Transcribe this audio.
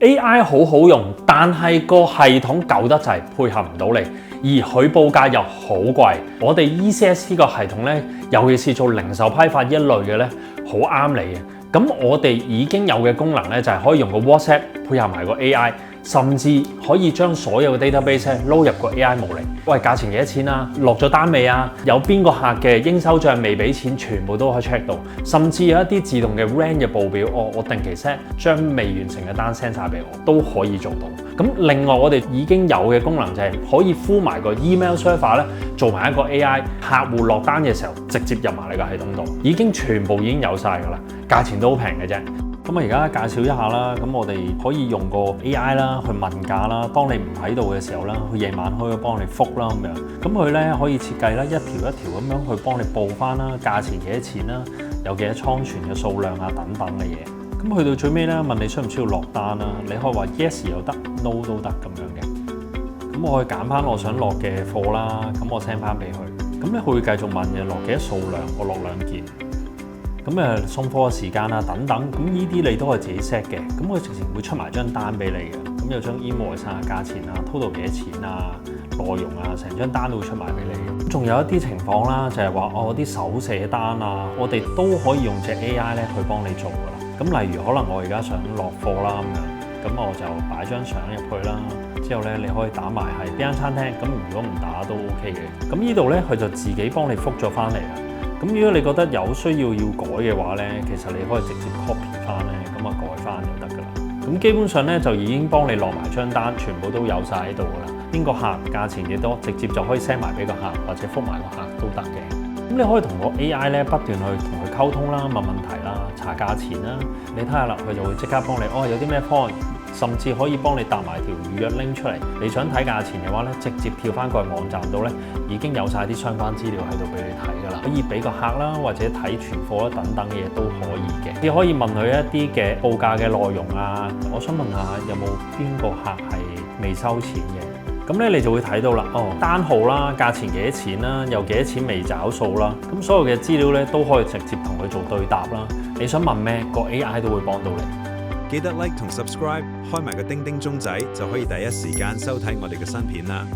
AI 好好用，但係個系統舊得滯，配合唔到你，而佢報價又好貴。我哋 ECS 個系統咧，尤其是做零售批發一類嘅咧，好啱你嘅。咁我哋已經有嘅功能咧，就係可以用個 WhatsApp 配合埋個 AI， 甚至可以將所有嘅 database 撈入個 AI 模嚟。喂，價錢幾多錢啊？落咗單未啊？有邊個客嘅應收帳未俾錢，全部都可以 check 到。甚至有一啲自動嘅 rent 嘅報表，我定期 set 將未完成嘅單 send 晒俾我，都可以做到。咁另外我哋已經有嘅功能就係可以敷埋個 email server 咧，做埋一個 AI， 客戶落單嘅時候直接入埋你個系統度，已經全部已經有晒㗎啦，價錢都好平嘅啫。咁我而家介紹一下啦，咁我哋可以用個 AI 啦去問價啦，當你唔喺度嘅時候啦，佢夜晚可以幫你覆啦咁樣，咁佢咧可以設計啦一條一條咁樣去幫你報翻啦，價錢幾多錢啦，有幾多倉存嘅數量啊等等嘅嘢。咁去到最尾咧問你需唔需要落單啦，你可以話 yes 又得 no 都得咁樣嘅。咁我可以揀翻我想落嘅貨啦，咁我 send 翻俾佢，咁咧佢會繼續問嘅落幾多數量，我落2件。咁送貨嘅時間啊等等，咁呢啲你都係自己 set 嘅，咁佢直情會出埋張單俾你嘅，咁有張 invoice 啊、價錢啊、total 幾多錢啊、內容啊，成張單都會出埋俾你嘅。仲有一啲情況啦，就係話我啲手寫單啊，我哋都可以用隻 AI 咧去幫你做噶啦。咁例如可能我而家想落貨啦咁樣，咁我就擺張相入去啦，之後咧你可以打埋係邊間餐廳，咁如果唔打都 OK 嘅。咁呢度咧佢就自己幫你覆咗翻嚟啦。咁如果你覺得有需要改嘅話咧，其實你可以直接 copy 翻咧，咁啊改翻就得噶啦。咁基本上咧就已經幫你落埋張單，全部都有晒喺度噶啦。邊個客價錢幾多，直接就可以 send 埋俾個客，或者覆埋個客都得嘅。咁你可以同個 AI 咧不斷去同佢溝通啦、問問題啦、查價錢啦。你睇下啦，佢就會即刻幫你，有啲咩方案。甚至可以幫你搭埋條預約 link 出嚟，你想睇價錢嘅話咧，直接跳翻過去網站度咧，已經有晒啲相關資料喺度俾你睇㗎啦。可以俾個客啦，或者睇存貨啦等等嘅嘢都可以嘅。你可以問佢一啲嘅報價嘅內容啊，我想問下有冇邊個客係未收錢嘅？咁咧你就會睇到啦，單號啦、價錢幾多錢啦、有幾多錢未找數啦，咁所有嘅資料咧都可以直接同佢做對答啦。你想問咩，個 AI 都會幫到你。記得 like 同 subscribe， 開埋個叮叮鐘仔就可以第一時間收睇我哋嘅新片啦。